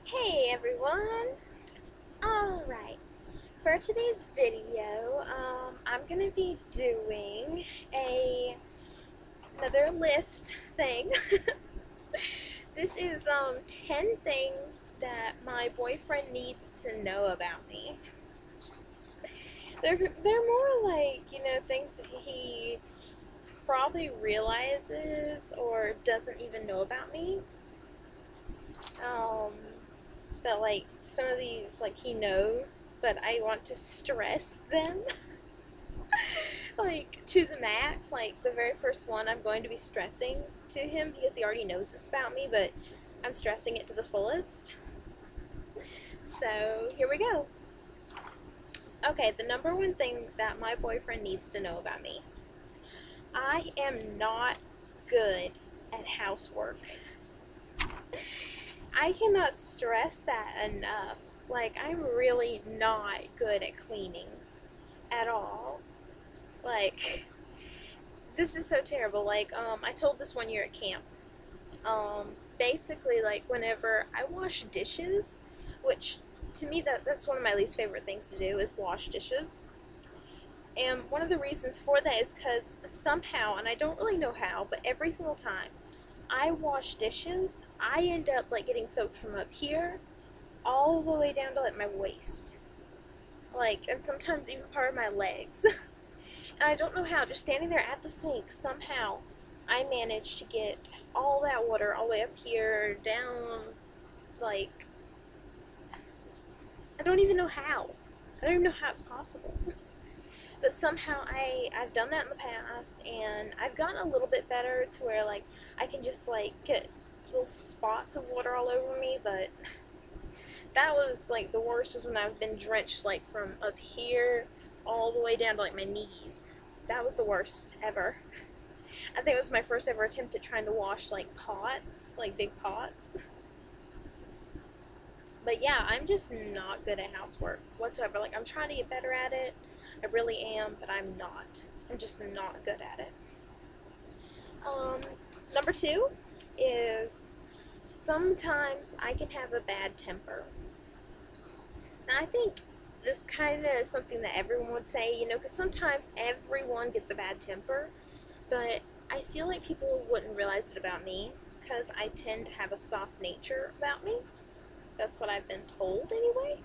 Hey everyone! Alright, for today's video, I'm gonna be doing another list thing. This is 10 things that my boyfriend needs to know about me. They're more like, things that he probably realizes or doesn't even know about me. Um, but like some of these like he knows, but I want to stress them like to the max. Like the very first one I'm going to be stressing to him because he already knows this about me, but I'm stressing it to the fullest. So here we go. Okay, the number one thing that my boyfriend needs to know about me: I am not good at housework. I cannot stress that enough. Like, I'm really not good at cleaning at all. Like, this is so terrible. Like, I told this one year at camp. Basically, like, whenever I wash dishes, which to me that's one of my least favorite things to do is wash dishes. And one of the reasons for that is because somehow, and I don't really know how, but every single time I wash dishes, I end up like getting soaked from up here all the way down to like my waist. Like, and sometimes even part of my legs. And I don't know how, just standing there at the sink, somehow I managed to get all that water all the way up here, down, like, I don't even know how. I don't even know how it's possible. But somehow I've done that in the past, and I've gotten a little bit better to where, like, I can just, like, get little spots of water all over me, but that was, like, the worst is when I've been drenched, like, from up here all the way down to, like, my knees. That was the worst ever. I think it was my first ever attempt at trying to wash, like, pots, like, big pots. But yeah, I'm just not good at housework whatsoever. Like, I'm trying to get better at it. I really am, but I'm not. I'm just not good at it. Um, Number two is sometimes I can have a bad temper. Now, I think this kind of is something that everyone would say, because sometimes everyone gets a bad temper, but I feel like people wouldn't realize it about me because I tend to have a soft nature about me. That's what I've been told anyway.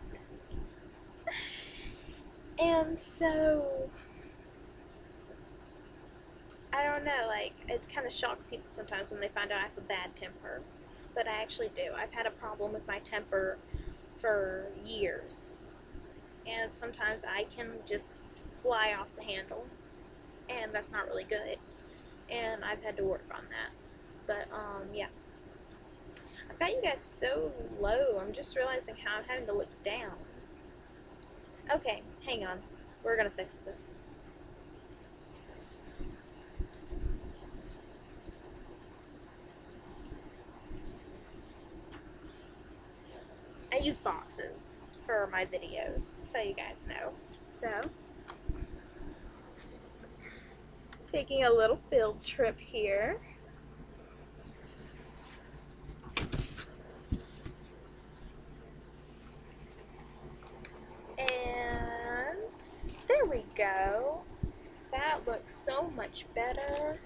And so, I don't know, like, it kind of shocks people sometimes when they find out I have a bad temper. But I actually do. I've had a problem with my temper for years. And sometimes I can just fly off the handle. And that's not really good. And I've had to work on that. But, yeah. I've got you guys so low. I'm just realizing how I'm having to look down. Okay, hang on. We're gonna fix this. I use boxes for my videos, so you guys know. So, taking a little field trip here. And there we go. That looks so much better.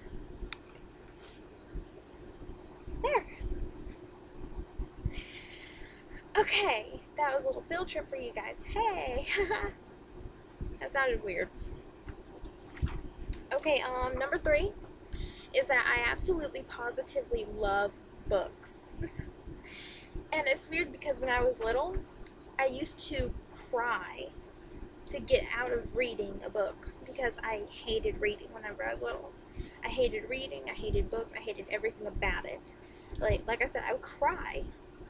There. Okay, that was a little field trip for you guys. Hey! That sounded weird. Okay, number three is that I absolutely positively love books. And it's weird because when I was little, I used to cry to get out of reading a book because I hated reading whenever I was little. I hated reading, I hated books, I hated everything about it. Like I said, I would cry.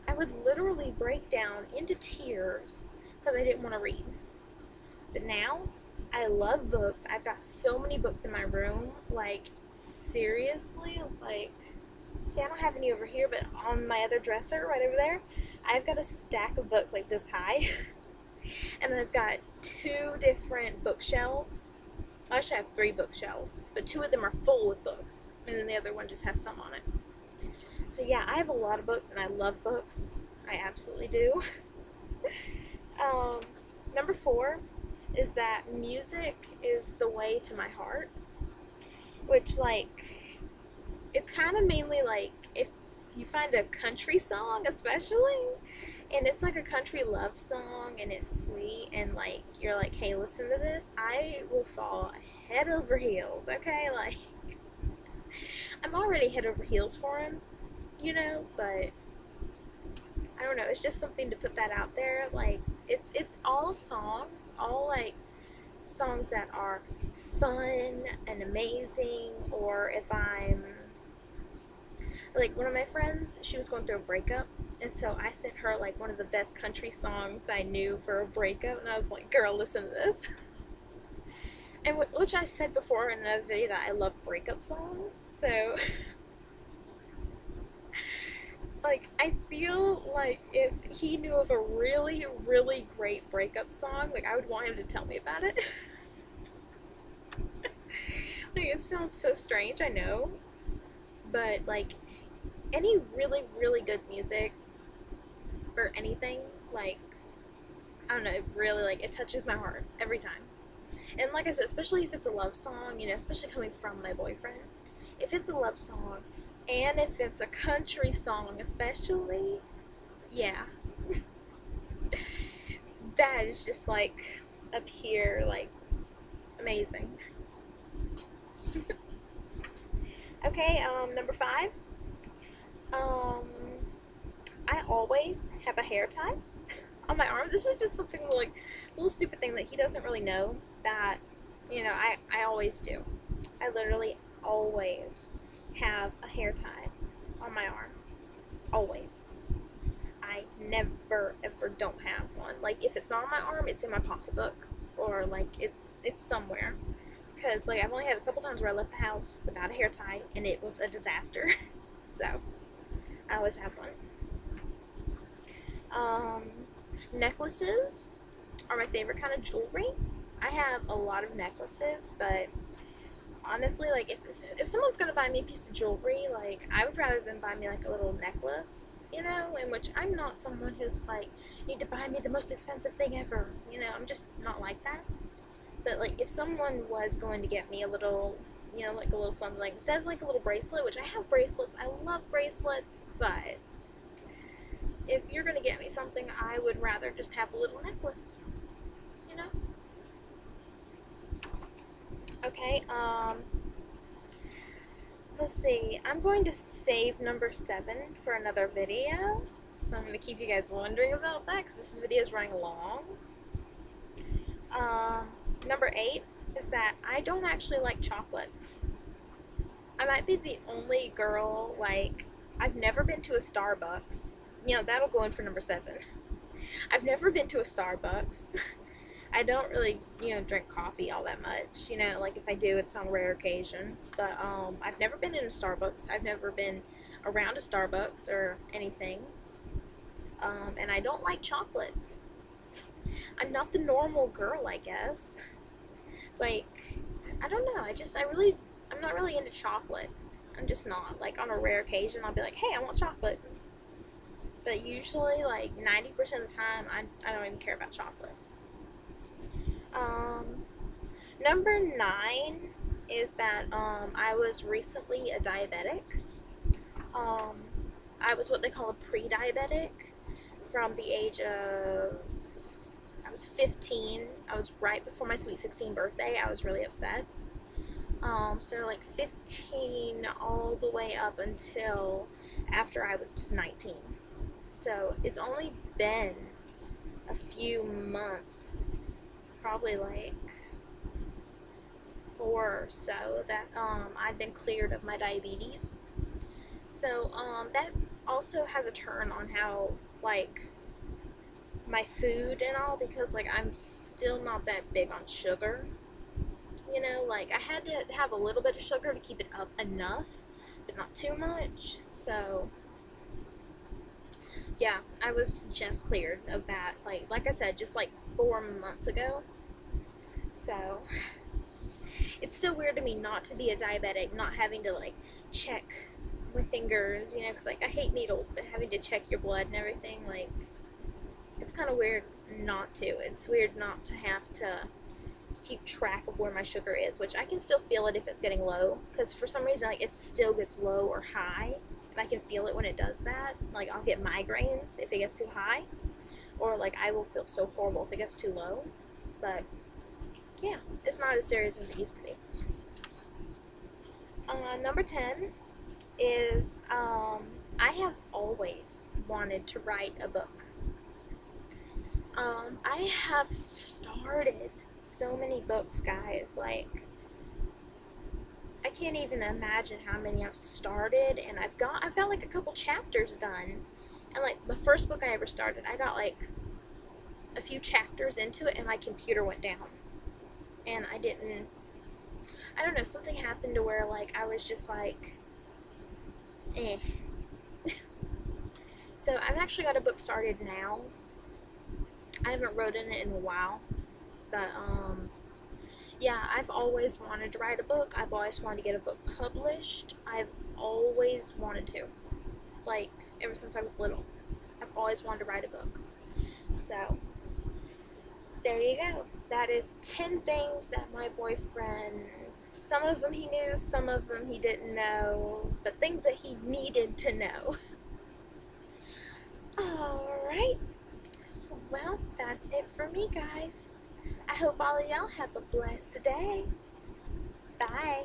I would literally break down into tears because I didn't want to read. But now, I love books. I've got so many books in my room. Like, seriously, like, see, I don't have any over here, but on my other dresser right over there, I've got a stack of books like this high. And I've got two different bookshelves. I actually have three bookshelves, but two of them are full with books, and then the other one just has some on it. So yeah, I have a lot of books and I love books. I absolutely do. um, Number 4 is that music is the way to my heart, which, like, it's kind of mainly like if you find a country song, especially, and it's like a country love song and it's sweet, and like you're like, hey, listen to this, I will fall head over heels, okay? Like, I'm already head over heels for him, but I don't know, it's just something to put that out there. Like, it's all songs, all like songs that are fun and amazing. Or if I'm like, one of my friends, she was going through a breakup, and so I sent her like one of the best country songs I knew for a breakup, and I was like, girl, listen to this. And which I said before in another video that I love breakup songs, so like, I feel like if he knew of a really, really great breakup song, like, I would want him to tell me about it. Like, it sounds so strange, I know, but like, any really, really good music or anything, like, I don't know, it really, like, it touches my heart every time. And like I said, especially if it's a love song, especially coming from my boyfriend, if it's a love song, and if it's a country song especially, yeah, that is just like up here, like, amazing. Okay, number 5, um, I always have a hair tie on my arm. This is just something like a little stupid thing that he doesn't really know that, I always do. I literally always have a hair tie on my arm. Always. I never ever don't have one. Like, if it's not on my arm, it's in my pocketbook, or like it's somewhere. Because like, I've only had a couple times where I left the house without a hair tie and it was a disaster. So I always have one. Necklaces are my favorite kind of jewelry. I have a lot of necklaces, but honestly, like, if someone's gonna buy me a piece of jewelry, like, I would rather than buy me like a little necklace, in which I'm not someone who's like, need to buy me the most expensive thing ever, I'm just not like that. But like, if someone was going to get me a little, like a little something, like, instead of like a little bracelet, which I have bracelets, I love bracelets, but if you're gonna get me something, I would rather just have a little necklace, you know? Okay, let's see, I'm going to save number 7 for another video, so I'm going to keep you guys wondering about that, because this video is running long. Number 8 is that I don't actually like chocolate. I might be the only girl, like, I've never been to a Starbucks. That'll go in for number 7. I've never been to a Starbucks. I don't really, drink coffee all that much. Like, if I do, it's on a rare occasion. But, I've never been in a Starbucks. I've never been around a Starbucks or anything. And I don't like chocolate. I'm not the normal girl, I guess. Like, I don't know. I'm not really into chocolate. I'm just not. Like, on a rare occasion, I'll be like, hey, I want chocolate. But usually, like, 90% of the time, I don't even care about chocolate. Number 9 is that, I was recently a diabetic. I was what they call a pre-diabetic from the age of, I was 15. I was right before my sweet 16 birthday. I was really upset. So like 15 all the way up until after I was 19. So it's only been a few months, probably like 4 or so, that I've been cleared of my diabetes. So that also has a turn on how, like, my food and all, because like, I'm still not that big on sugar. Like, I had to have a little bit of sugar to keep it up enough, but not too much. So yeah, I was just cleared of that, like I said, just like 4 months ago. So it's still weird to me not to be a diabetic, not having to like check my fingers, you know, because, like, I hate needles, but having to check your blood and everything, like, it's kind of weird not to. It's weird not to have to keep track of where my sugar is, which I can still feel it if it's getting low, because for some reason, like, it still gets low or high, and I can feel it when it does that. Like, I'll get migraines if it gets too high, or, like, I will feel so horrible if it gets too low, but, yeah, it's not as serious as it used to be. Number 10 is, I have always wanted to write a book. I have started so many books, guys, like, I can't even imagine how many I've started, and I've got like a couple chapters done, and like the first book I ever started, I got like a few chapters into it, and my computer went down, and I don't know, something happened to where like I was just like, eh. So I've actually got a book started now. I haven't written it in a while, but yeah, I've always wanted to write a book. I've always wanted to get a book published. I've always wanted to, like, ever since I was little. I've always wanted to write a book. So, there you go. That is 10 things that my boyfriend, some of them he knew, some of them he didn't know, but things that he needed to know. Alright, well, that's it for me, guys. I hope all of y'all have a blessed day. Bye.